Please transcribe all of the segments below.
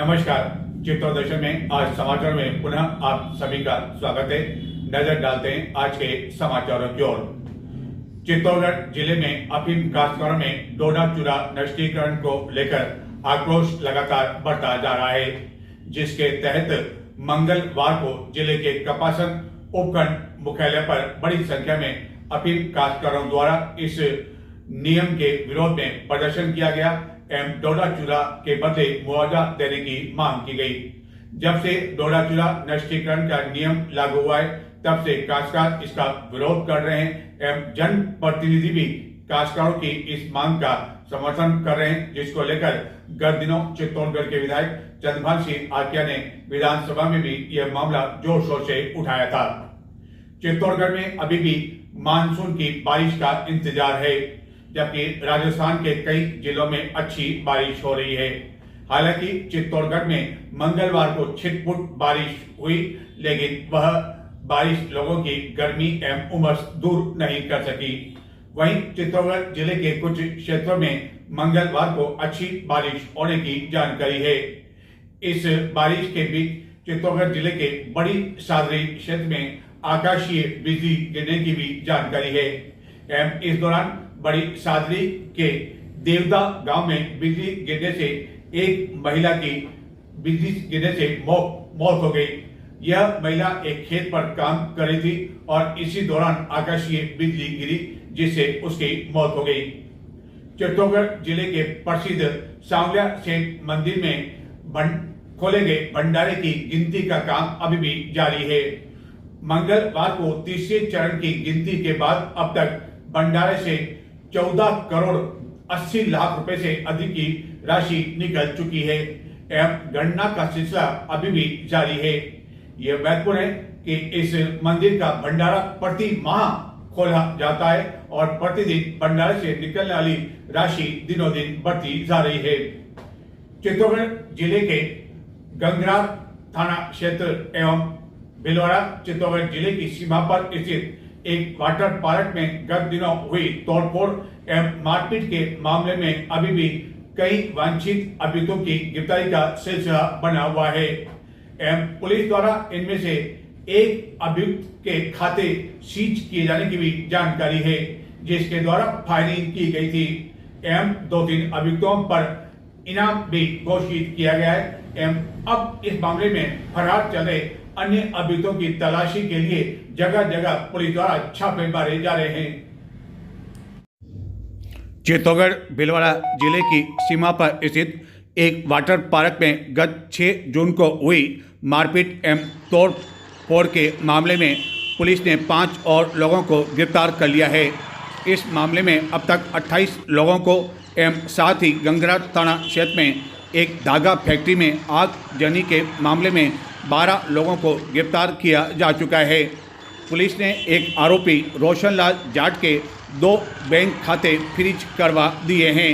नमस्कार। चित्तौड़ दर्शन में आज समाचार में पुनः आप सभी का स्वागत है। नजर डालते हैं आज के समाचारों की ओर। चित्तौड़गढ़ जिले में अफीम काश्तकारों में डोडा चूरा नष्टीकरण को लेकर आक्रोश लगातार बढ़ता जा रहा है, जिसके तहत मंगलवार को जिले के कपासन उपखंड मुख्यालय पर बड़ी संख्या में अफीम काश्तकारों द्वारा इस नियम के विरोध में प्रदर्शन किया गया एवं डोडा चूरा के बदले मुआवजा देने की मांग की गई। जब से डोडा चूरा नष्टीकरण का नियम लागू हुआ है, तब से काश्तकार इसका विरोध कर रहे हैं एवं जन प्रतिनिधि भी काश्तकारों की इस मांग का समर्थन कर रहे हैं, जिसको लेकर गत दिनों चित्तौड़गढ़ के विधायक चंद्रभान सिंह आर्किया ने विधानसभा में भी यह मामला जोर शोर से उठाया था। चित्तौड़गढ़ में अभी भी मानसून की बारिश का इंतजार है, जबकि राजस्थान के कई जिलों में अच्छी बारिश हो रही है। हालांकि चित्तौड़गढ़ में मंगलवार को छिटपुट बारिश हुई, लेकिन वह बारिश लोगों की गर्मी एवं उमस दूर नहीं कर सकी। वहीं चित्तौड़गढ़ जिले के कुछ क्षेत्रों में मंगलवार को अच्छी बारिश होने की जानकारी है। इस बारिश के बीच चित्तौड़गढ़ जिले के बड़ी सादरी क्षेत्र में आकाशीय बिजली गिरने की भी जानकारी है एवं इस दौरान बड़ी सादरी के देवदा गांव में बिजली गिरने से एक महिला की बिजली गिरने से मौत हो गई। यह महिला एक खेत पर काम कर रही थी और इसी दौरान आकाशीय बिजली गिरी, जिससे उसकी मौत हो गई। चित्तौड़गढ़ जिले के प्रसिद्ध सांवलिया सेठ मंदिर में खोले गए भंडारे की गिनती का काम अभी भी जारी है। मंगलवार को तीसरे चरण की गिनती के बाद अब तक भंडारे से 14 करोड़ 80 लाख रुपए से अधिक की राशि निकल चुकी है एवं गणना का सिलसिला अभी भी जारी है। यह महत्वपूर्ण है कि इस मंदिर का भंडारा प्रति माह खोला जाता है और प्रतिदिन भंडारे से निकलने वाली राशि दिनों दिन बढ़ती जा रही है। चित्तौड़गढ़ जिले के गंगरार थाना क्षेत्र एवं भिलवाड़ा चित्तौड़गढ़ जिले की सीमा पर स्थित एक वाटर पार्क में गत दिनों हुई तोड़फोड़ एवं मारपीट के मामले में अभी भी कई वांछित अभियुक्तों की गिरफ्तारी का सिलसिला बना हुआ है एवं पुलिस द्वारा इनमें से एक अभियुक्त के खाते सीज किए जाने की भी जानकारी है, जिसके द्वारा फायरिंग की गई थी एवं 2-3 अभियुक्तों पर इनाम भी घोषित किया गया है एवं अब इस मामले में फरार चल रहे अन्य अभियुक्तों की तलाशी के लिए जगह जगह पुलिस द्वारा छापे मारे जा रहे हैं। चित्तौड़गढ़ भिलवाड़ा जिले की सीमा पर स्थित एक वाटर पार्क में गत 6 जून को हुई मारपीट एवं तोड़फोड़ के मामले में पुलिस ने 5 और लोगों को गिरफ्तार कर लिया है। इस मामले में अब तक 28 लोगों को एवं साथ ही गंगरार थाना क्षेत्र में एक धागा फैक्ट्री में आगजनी के मामले में 12 लोगों को गिरफ्तार किया जा चुका है। पुलिस ने एक आरोपी रोशनलाल जाट के 2 बैंक खाते फ्रीज करवा दिए हैं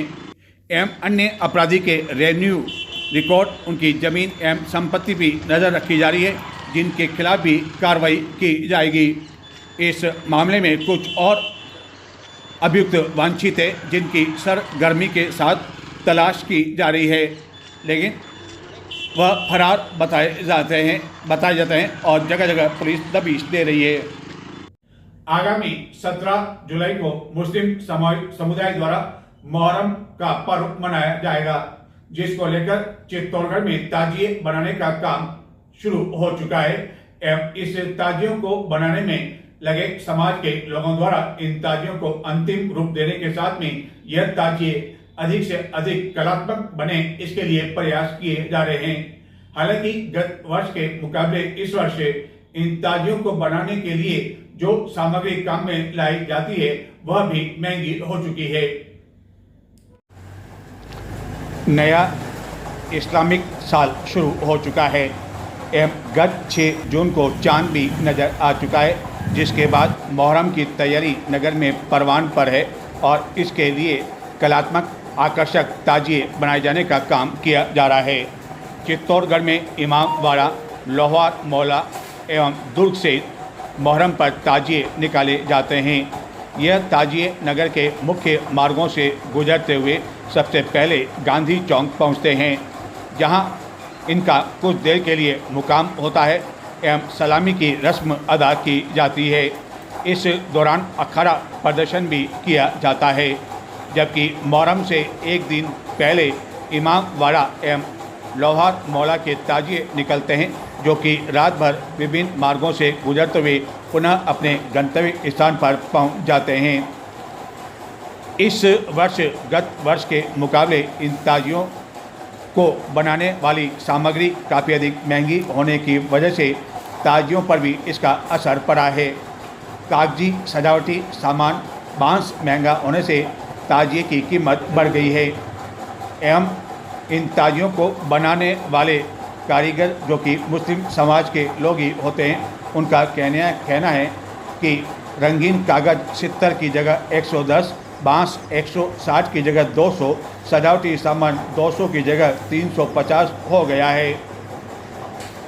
एवं अन्य अपराधी के रेवेन्यू रिकॉर्ड, उनकी जमीन एवं संपत्ति भी नज़र रखी जा रही है, जिनके खिलाफ भी कार्रवाई की जाएगी। इस मामले में कुछ और अभियुक्त वांछित है, जिनकी सरगर्मी के साथ तलाश की जा रही है, लेकिन वह फरार बताए जाते हैं और जगह जगह पुलिस दबिश दे रही है। आगामी 17 जुलाई को मुस्लिम समुदाय द्वारा मुहर्रम का पर्व मनाया जाएगा, जिसको लेकर चित्तौड़गढ़ में ताजिए बनाने का काम शुरू हो चुका है एवं इस ताजियों को बनाने में लगे समाज के लोगों द्वारा इन ताजियों को अंतिम रूप देने के साथ में यह ताजिए अधिक से अधिक कलात्मक बने, इसके लिए प्रयास किए जा रहे हैं। हालांकि गत वर्ष के मुकाबले इस वर्ष इन ताजियों को बनाने के लिए जो सामग्री काम में लाई जाती है वह भी महंगी हो चुकी है। नया इस्लामिक साल शुरू हो चुका है एवं गत 6 जून को चांद भी नजर आ चुका है, जिसके बाद मुहर्रम की तैयारी नगर में परवान पर है और इसके लिए कलात्मक आकर्षक ताजिए बनाए जाने का काम किया जा रहा है। चित्तौड़गढ़ में इमामवाड़ा, लोहार मौला एवं दुर्ग से मुहर्रम पर ताजिए निकाले जाते हैं। यह ताजिए नगर के मुख्य मार्गों से गुजरते हुए सबसे पहले गांधी चौक पहुंचते हैं, जहां इनका कुछ देर के लिए मुकाम होता है एवं सलामी की रस्म अदा की जाती है। इस दौरान अखाड़ा प्रदर्शन भी किया जाता है, जबकि मुहर्रम से एक दिन पहले इमामवाड़ा एवं लोहार मौला के ताजिए निकलते हैं, जो कि रात भर विभिन्न मार्गों से गुजरते हुए पुनः अपने गंतव्य स्थान पर पहुंच जाते हैं। इस वर्ष गत वर्ष के मुकाबले इन ताजियों को बनाने वाली सामग्री काफ़ी अधिक महंगी होने की वजह से ताजियों पर भी इसका असर पड़ा है। कागजी सजावटी सामान बांस महंगा होने से ताजिए की कीमत बढ़ गई है एवं इन ताजियों को बनाने वाले कारीगर जो कि मुस्लिम समाज के लोग ही होते हैं, उनका कहना है कि रंगीन कागज़ 70 की जगह 110, बांस 160 की जगह 200, सजावटी सामान 200 की जगह 350 हो गया है।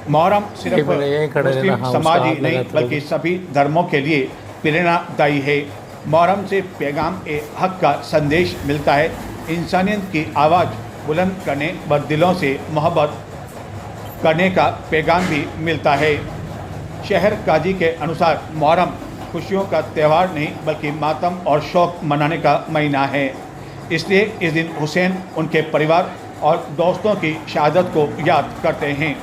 मुहर्रम सिर्फ मुस्लिम समाज ही नहीं बल्कि सभी धर्मों के लिए प्रेरणादायी है। मुहर्रम से पैगाम ए हक का संदेश मिलता है। इंसानियत की आवाज़ बुलंद करने व दिलों से मोहब्बत करने का पैगाम भी मिलता है। शहर काजी के अनुसार मुहर्रम खुशियों का त्यौहार नहीं बल्कि मातम और शौक मनाने का महीना है। इसलिए इस दिन हुसैन, उनके परिवार और दोस्तों की शहादत को याद करते हैं।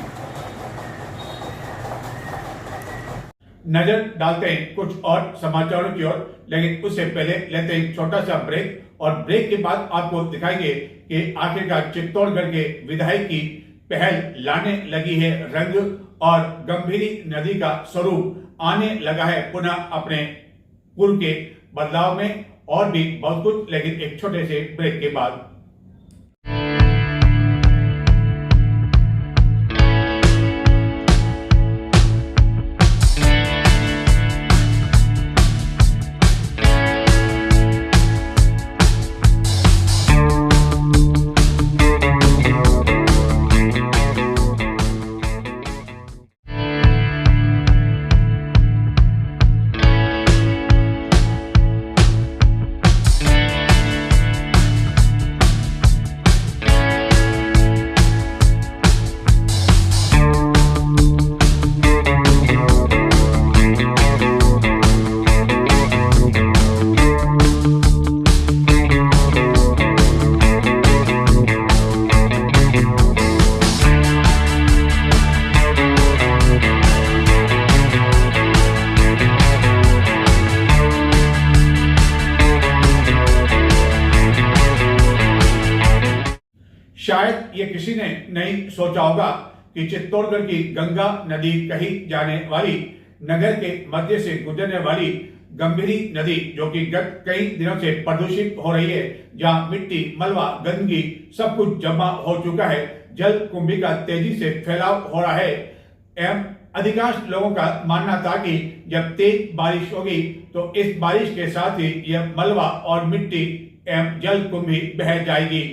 नजर डालते हैं कुछ और समाचारों की ओर, लेकिन उससे पहले लेते हैं छोटा सा ब्रेक, और ब्रेक के बाद आपको दिखाएंगे कि आखिरकार चित्तौड़गढ़ के विधायक की पहल लाने लगी है रंग, और गंभीरी नदी का स्वरूप आने लगा है पुनः अपने पूर्व के बदलाव में, और भी बहुत कुछ, लेकिन एक छोटे से ब्रेक के बाद। शायद ये किसी ने नहीं सोचा होगा कि चित्तौड़गढ़ की गंगा नदी कही जाने वाली नगर के मध्य से गुजरने वाली गंभीरी नदी, जो कि गत कई दिनों से प्रदूषित हो रही है, जहां मिट्टी, मलबा, गंदगी सब कुछ जमा हो चुका है, जल कुंभी का तेजी से फैलाव हो रहा है एवं अधिकांश लोगों का मानना था कि जब तेज बारिश होगी तो इस बारिश के साथ ही यह मलबा और मिट्टी एवं जल कुंभी बह जाएगी।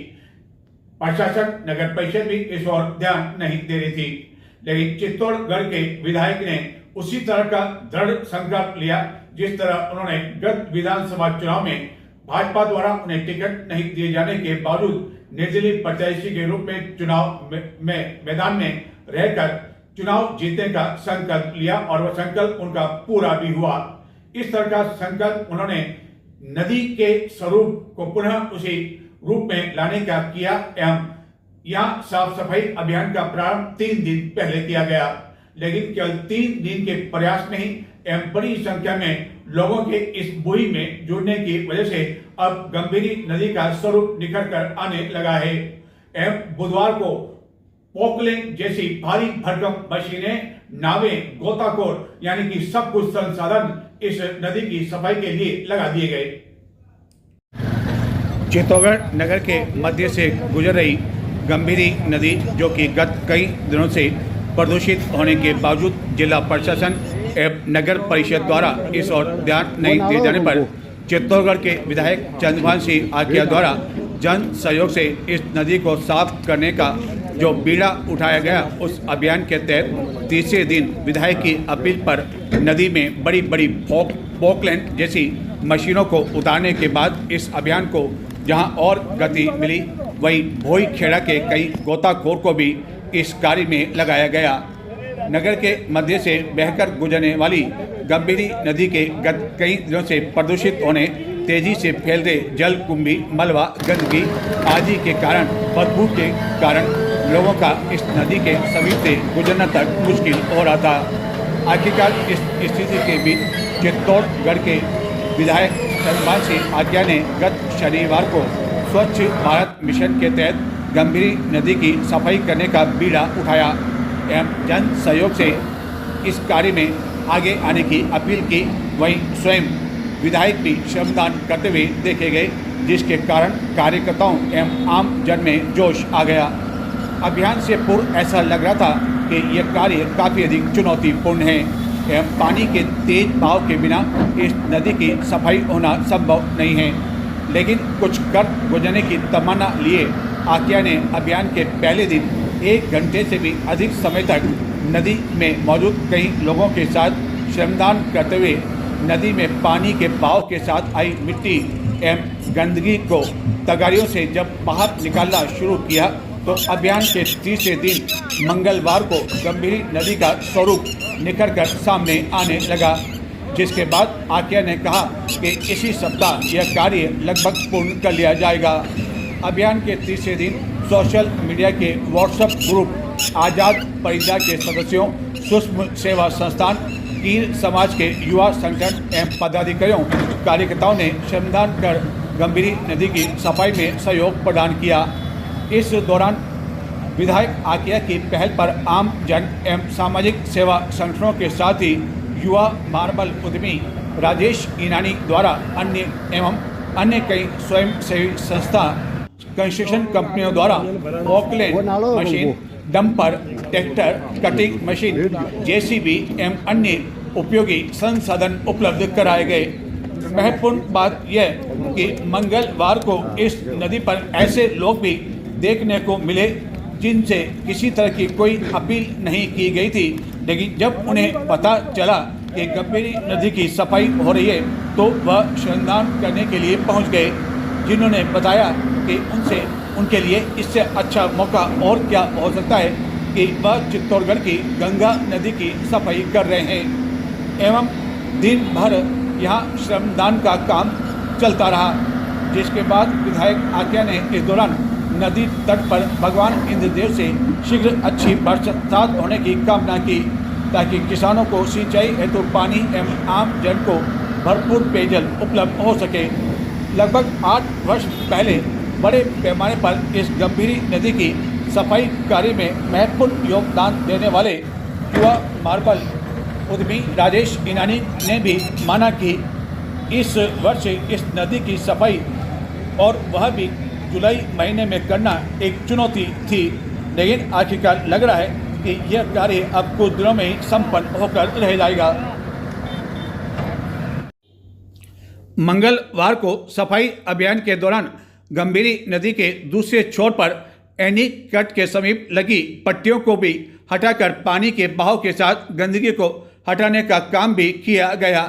प्रशासन, नगर परिषद भी इस ओर ध्यान नहीं दे रही थी, लेकिन चित्तौड़गढ़ के विधायक ने उसी तरह का दृढ़ संकल्प लिया जिस तरह उन्होंने गत विधानसभा चुनाव में भाजपा द्वारा उन्हें टिकट नहीं दिए जाने के बावजूद निर्दलीय प्रत्याशी के रूप में चुनाव में मैदान में रहकर चुनाव जीतने का संकल्प लिया, और वह संकल्प उनका पूरा भी हुआ। इस तरह का संकल्प उन्होंने नदी के स्वरूप को पुनः उसी रूप में लाने का किया एवं यहाँ साफ सफाई अभियान का प्रारंभ 3 दिन पहले किया गया, लेकिन केवल 3 दिन के प्रयास में ही एवं बड़ी संख्या में लोगों के इस मुहिम में जुड़ने की वजह से अब गंभीरी नदी का स्वरूप निखर कर आने लगा है एवं बुधवार को पोकलेन जैसी भारी भरकम मशीनें, नावें, गोताखोर यानी कि सब कुछ संसाधन इस नदी की सफाई के लिए लगा दिए गए। चित्तौड़गढ़ नगर के मध्य से गुजर रही गंभीरी नदी, जो कि गत कई दिनों से प्रदूषित होने के बावजूद जिला प्रशासन एवं नगर परिषद द्वारा इस ओर ध्यान नहीं दिए जाने पर चित्तौड़गढ़ के विधायक चंद्रभान सिंह आकिया द्वारा जन सहयोग से इस नदी को साफ करने का जो बीड़ा उठाया गया, उस अभियान के तहत तीसरे दिन विधायक की अपील पर नदी में बड़ी बड़ी पोकलैंड जैसी मशीनों को उतारने के बाद इस अभियान को जहां और गति मिली, वहीं भोई खेड़ा के कई गोताखोर को भी इस कार्य में लगाया गया। नगर के मध्य से बहकर गुजरने वाली गंभीरी नदी के गत कई दिनों से प्रदूषित होने, तेजी से फैलते जल कुंभी, मलबा, गंदगी आदि के कारण, बदबू के कारण लोगों का इस नदी के समीप से गुजरना तक मुश्किल हो रहा था। आखिरकार इस स्थिति के बीच चित्तौड़गढ़ के विधायक चंद्रभान सिंह आज्ञा ने गत शनिवार को स्वच्छ भारत मिशन के तहत गंभीरी नदी की सफाई करने का बीड़ा उठाया एवं जन सहयोग से इस कार्य में आगे आने की अपील की। वहीं स्वयं विधायक भी श्रमदान करते हुए देखे गए, जिसके कारण कार्यकर्ताओं एवं आम जन में जोश आ गया। अभियान से पूर्व ऐसा लग रहा था कि यह कार्य काफ़ी अधिक चुनौतीपूर्ण है एवं पानी के तेज बहाव के बिना इस नदी की सफाई होना संभव नहीं है, लेकिन कुछ कर गुजरने की तमन्ना लिए आकिया ने अभियान के पहले दिन 1 घंटे से भी अधिक समय तक नदी में मौजूद कई लोगों के साथ श्रमदान करते हुए नदी में पानी के बहाव के साथ आई मिट्टी एवं गंदगी को तगारियों से जब बाहर निकालना शुरू किया तो अभियान के तीसरे दिन मंगलवार को गंभीरी नदी का स्वरूप निखर कर सामने आने लगा, जिसके बाद आकिया ने कहा कि इसी सप्ताह यह कार्य लगभग पूर्ण कर लिया जाएगा। अभियान के तीसरे दिन सोशल मीडिया के व्हाट्सएप ग्रुप आज़ाद परिजा के सदस्यों, सूक्ष्म सेवा संस्थान, कीर समाज के युवा संगठन एवं पदाधिकारियों कार्यकर्ताओं ने श्रमदान कर गंभीरी नदी की सफाई में सहयोग प्रदान किया। इस दौरान विधायक आकिया की पहल पर आम जन एवं सामाजिक सेवा संगठनों के साथ ही युवा मार्बल उद्यमी राजेश ईनानी द्वारा अन्य कई स्वयंसेवी संस्था, कंस्ट्रक्शन कंपनियों द्वारा Auckland machine, dumper, tractor, cutting machine, JCB एवं अन्य उपयोगी संसाधन उपलब्ध कराए गए। महत्वपूर्ण बात यह कि मंगलवार को इस नदी पर ऐसे लोग भी देखने को मिले जिनसे किसी तरह की कोई अपील नहीं की गई थी, लेकिन जब उन्हें पता चला कि गंभीरी नदी की सफाई हो रही है तो वह श्रमदान करने के लिए पहुंच गए, जिन्होंने बताया कि उनके लिए इससे अच्छा मौका और क्या हो सकता है कि वह चित्तौड़गढ़ की गंगा नदी की सफाई कर रहे हैं एवं दिन भर यहाँ श्रमदान का काम चलता रहा। जिसके बाद विधायक आकिया ने इस दौरान नदी तट पर भगवान इंद्रदेव से शीघ्र अच्छी बरसात होने की कामना की, ताकि किसानों को सिंचाई हेतु पानी एवं आम जन को भरपूर पेयजल उपलब्ध हो सके। लगभग 8 वर्ष पहले बड़े पैमाने पर इस गंभीरी नदी की सफाई कार्य में महत्वपूर्ण योगदान देने वाले युवा मार्बल उद्यमी राजेश ईनानी ने भी माना कि इस वर्ष इस नदी की सफाई और वह भी जुलाई महीने में करना एक चुनौती थी, लेकिन आखिरकार लग रहा है कि यह कार्य अब कुछ दिनों में ही संपन्न होकर रह जाएगा। मंगलवार को सफाई अभियान के दौरान गंभीरी नदी के दूसरे छोर पर एनी कट के समीप लगी पट्टियों को भी हटाकर पानी के बहाव के साथ गंदगी को हटाने का काम भी किया गया।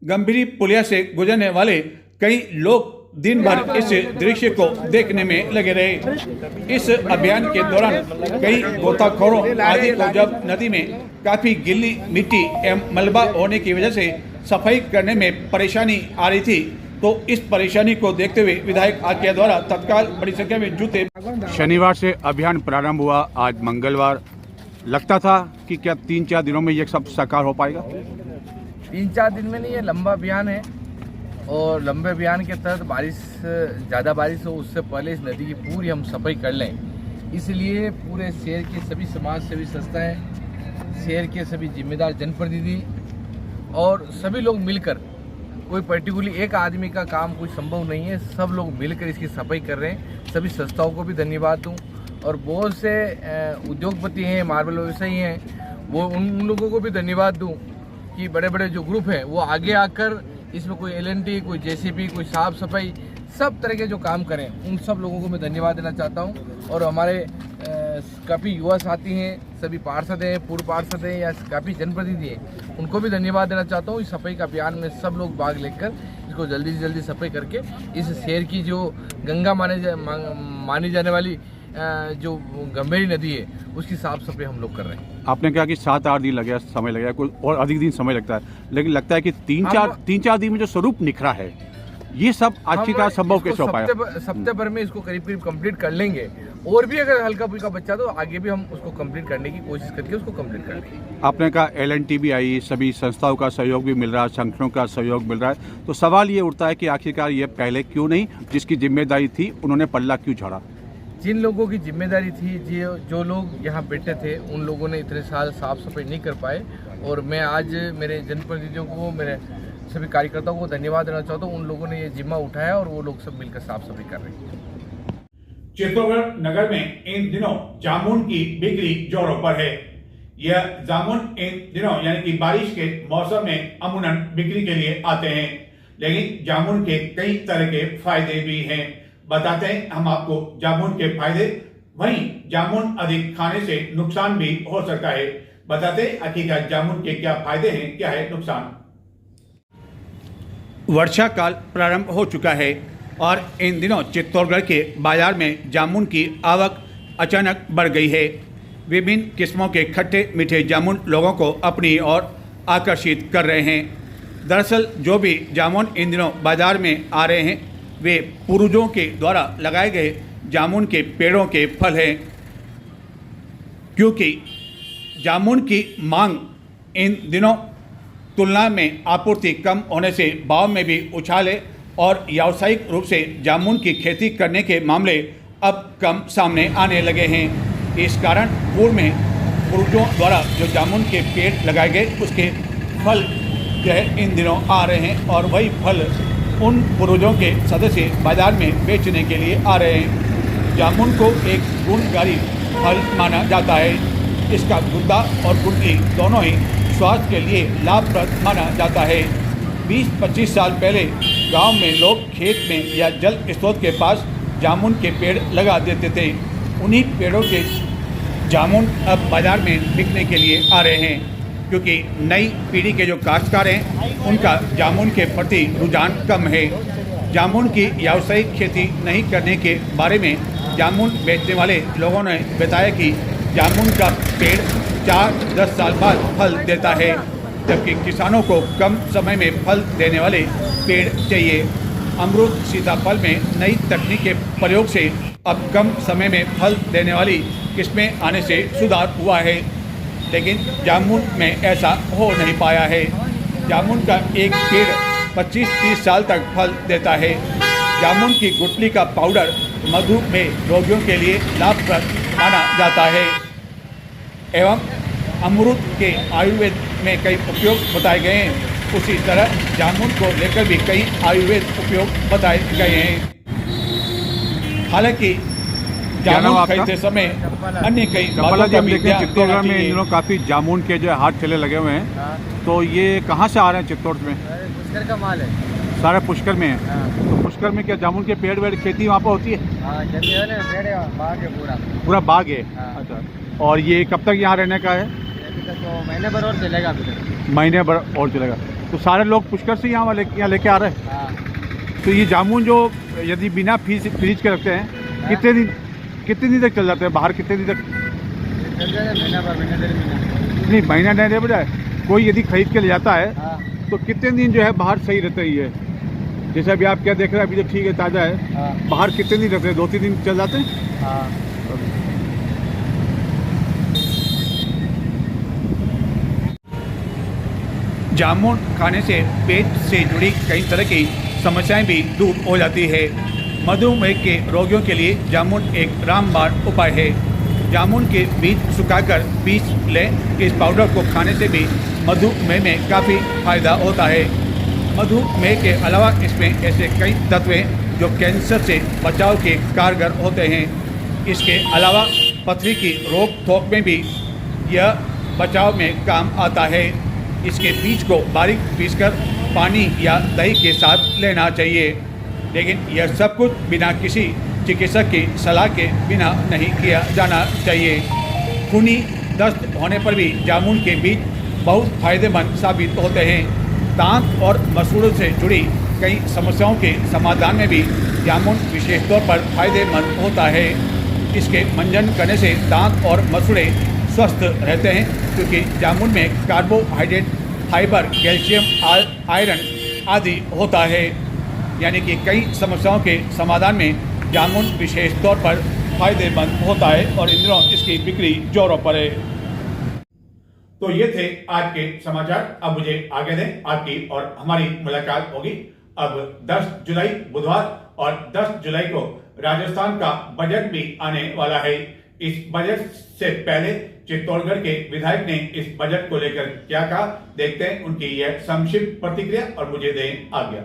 गंभीरी पुलिया से गुजरने वाले कई लोग दिन भर इस दृश्य को देखने में लगे रहे। इस अभियान के दौरान कई गोताखोरों आदि को जब नदी में काफ़ी गिल्ली मिट्टी एवं मलबा होने की वजह से सफाई करने में परेशानी आ रही थी, तो इस परेशानी को देखते हुए विधायक आकिया द्वारा तत्काल बड़ी संख्या में जुटे। शनिवार से अभियान प्रारंभ हुआ, आज मंगलवार। लगता था कि क्या 3-4 दिनों में ये सब साकार हो पाएगा? 3-4 दिन में नहीं, ये लंबा अभियान है और लंबे अभियान के तहत ज़्यादा बारिश हो उससे पहले इस नदी की पूरी हम सफाई कर लें, इसलिए पूरे शहर के सभी समाज सेवी संस्थाएं, शहर के सभी जिम्मेदार जनप्रतिनिधि और सभी लोग मिलकर, कोई पर्टिकुलरली एक आदमी का काम कोई संभव नहीं है, सब लोग मिलकर इसकी सफाई कर रहे हैं। सभी संस्थाओं को भी धन्यवाद दूं और बहुत से उद्योगपति हैं, मार्बल व्यवसायी हैं, वो उन लोगों को भी धन्यवाद दूं कि बड़े बड़े जो ग्रुप हैं वो आगे आकर इसमें कोई LNT, कोई JCB, कोई साफ सफाई, सब तरह के जो काम करें उन सब लोगों को मैं धन्यवाद देना चाहता हूं। और हमारे काफ़ी युवा साथी हैं, सभी पार्षद हैं, पूर्व पार्षद हैं या काफ़ी जनप्रतिनिधि हैं, उनको भी धन्यवाद देना चाहता हूँ। इस सफाई का अभियान में सब लोग भाग लेकर इसको जल्दी से जल्दी सफाई करके इस शहर की जो गंगा मानी जाने वाली जो गंभीरी नदी है उसकी साफ सफाई हम लोग कर रहे हैं। आपने कहा कि 7-8 दिन लगे, समय लगेगा, कोई और अधिक दिन समय लगता है, लेकिन लगता है कि 3-4 दिन में जो स्वरूप निखरा है, ये सब आखिरकार संभव कैसे हो पाया? सप्ताह भर में इसको करीब करीब कंप्लीट कर लेंगे, और भी अगर हल्का फुल्का बच्चा तो आगे भी हम उसको कंप्लीट करने की कोशिश करके उसको कंप्लीट कर लेंगे। आपने कहा LNT भी आई, सभी संस्थाओं का सहयोग भी मिल रहा है, संगठनों का सहयोग मिल रहा है, तो सवाल ये उठता है कि आखिरकार ये पहले क्यों नहीं, जिसकी जिम्मेदारी थी उन्होंने पल्ला क्यों झाड़ा? जिन लोगों की जिम्मेदारी थी, जो लोग यहाँ बैठे थे, उन लोगों ने इतने साल साफ सफाई नहीं कर पाए, और मैं आज मेरे जनप्रतिनिधियों को, मेरे सभी कार्यकर्ताओं को धन्यवाद देना चाहता हूँ। उन लोगों ने ये जिम्मा उठाया और वो लोग सब मिलकर साफ सफाई कर रहे हैं। चित्तौड़गढ़ नगर में इन दिनों जामुन की बिक्री जोरों पर है। यह जामुन इन दिनों यानी कि बारिश के मौसम में अमूमन बिक्री के लिए आते हैं, लेकिन जामुन के कई तरह के फायदे भी हैं। बताते हैं हम आपको जामुन के फायदे, वहीं जामुन अधिक खाने से नुकसान भी हो सकता है। बताते हैं हकीकत जामुन के क्या फायदे हैं, क्या है नुकसान। वर्षा काल प्रारंभ हो चुका है और इन दिनों चित्तौड़गढ़ के बाजार में जामुन की आवक अचानक बढ़ गई है। विभिन्न किस्मों के खट्टे मीठे जामुन लोगों को अपनी ओर आकर्षित कर रहे हैं। दरअसल जो भी जामुन इन दिनों बाजार में आ रहे हैं, वे पूर्वजों के द्वारा लगाए गए जामुन के पेड़ों के फल हैं, क्योंकि जामुन की मांग इन दिनों तुलना में आपूर्ति कम होने से भाव में भी उछाल है और व्यावसायिक रूप से जामुन की खेती करने के मामले अब कम सामने आने लगे हैं। इस कारण पूर्व में पूर्वजों द्वारा जो जामुन के पेड़ लगाए गए, उसके फल जो है इन दिनों आ रहे हैं और वही फल उन पूर्वजों के सदस्य बाजार में बेचने के लिए आ रहे हैं। जामुन को एक गुणकारी फल माना जाता है। इसका गुद्दा और गुठली दोनों ही स्वास्थ्य के लिए लाभप्रद माना जाता है। 20-25 साल पहले गांव में लोग खेत में या जल स्रोत के पास जामुन के पेड़ लगा देते थे। उन्हीं पेड़ों के जामुन अब बाजार में बिकने के लिए आ रहे हैं, क्योंकि नई पीढ़ी के जो काश्तकार हैं, उनका जामुन के प्रति रुझान कम है। जामुन की व्यावसायिक खेती नहीं करने के बारे में जामुन बेचने वाले लोगों ने बताया कि जामुन का पेड़ 4-10 साल बाद फल देता है, जबकि किसानों को कम समय में फल देने वाले पेड़ चाहिए। अमरूद सीताफल में नई तकनीक के प्रयोग से अब कम समय में फल देने वाली किस्में आने से सुधार हुआ है, लेकिन जामुन में ऐसा हो नहीं पाया है। जामुन का एक पेड़ 25-30 साल तक फल देता है। जामुन की गुठली का पाउडर मधुमेह रोगियों के लिए लाभप्रद माना जाता है एवं अमरूद के आयुर्वेद में कई उपयोग बताए गए हैं। उसी तरह जामुन को लेकर भी कई आयुर्वेद उपयोग बताए गए हैं। हालांकि जामुन खरीदते समय अन्य कई बातों का भी ध्यान चित्तौड़गढ़ में इन दिनों काफ़ी जामुन के जो हाट ठेले लगे हुए हैं, तो ये कहाँ से आ रहे हैं चित्तौड़ में? पुष्कर का माल है, सारा पुष्कर में है। तो पुष्कर में क्या जामुन के पेड़ वेड़ खेती वहाँ पर होती है? खेती है ना, पेड़ है, बाग है, पूरा बाग है। अच्छा, और ये कब तक यहाँ रहने का है? तो महीने भर और चलेगा अभी तक। महीने भर और चलेगा। तो सारे लोग पुष्कर से यहाँ लेके आ रहे हैं। तो ये जामुन जो यदि बिना फ्रीज के रखते हैं, कितने दिन तक चल जाते हैं बाहर? कितने दिन तक चल जाएगा? महीना भर, महीना डेढ़ महीना। नहीं, महीना डेढ़ बजाय कोई यदि खरीद के ले जाता है तो कितने दिन जो है बाहर सही रहता ही है? जैसे अभी आप क्या देख रहे हैं, अभी तो ठीक है, ताज़ा है। बाहर कितने दिन रहते हैं? 2-3 दिन चल जाते हैं। जामुन खाने से पेट से जुड़ी कई तरह की समस्याएं भी दूर हो जाती है। मधुमेह के रोगियों के लिए जामुन एक रामबाण उपाय है। जामुन के बीज सुखाकर पीस लें। इस पाउडर को खाने से भी मधुमेह में काफ़ी फायदा होता है। मधुमेह के अलावा इसमें ऐसे कई तत्व हैं जो कैंसर से बचाव के कारगर होते हैं। इसके अलावा पथरी की रोक थोक में भी यह बचाव में काम आता है। इसके बीज को बारीक पीसकर पानी या दही के साथ लेना चाहिए, लेकिन यह सब कुछ बिना किसी चिकित्सक की सलाह के बिना नहीं किया जाना चाहिए। खूनी दस्त होने पर भी जामुन के बीज बहुत फायदेमंद साबित होते हैं। दांत और मसूड़ों से जुड़ी कई समस्याओं के समाधान में भी जामुन विशेष तौर पर फायदेमंद होता है। इसके मंजन करने से दांत और मसूड़े स्वस्थ रहते हैं, क्योंकि जामुन में कार्बोहाइड्रेट, फाइबर, कैल्शियम, आयरन आदि होता है। यानी कि कई समस्याओं के समाधान में जामुन विशेष तौर पर फायदेमंद होता है और इन दिनों इसकी बिक्री जोरों पर है। तो ये थे आज के समाचार। अब मुझे आगे दें, आपकी और हमारी मुलाकात होगी अब 10 जुलाई बुधवार, और 10 जुलाई को राजस्थान का बजट भी आने वाला है। इस बजट से पहले चित्तौड़गढ़ के विधायक ने इस बजट को लेकर क्या कहा, देखते हैं उनकी यह संक्षिप्त प्रतिक्रिया और मुझे दें आज्ञा।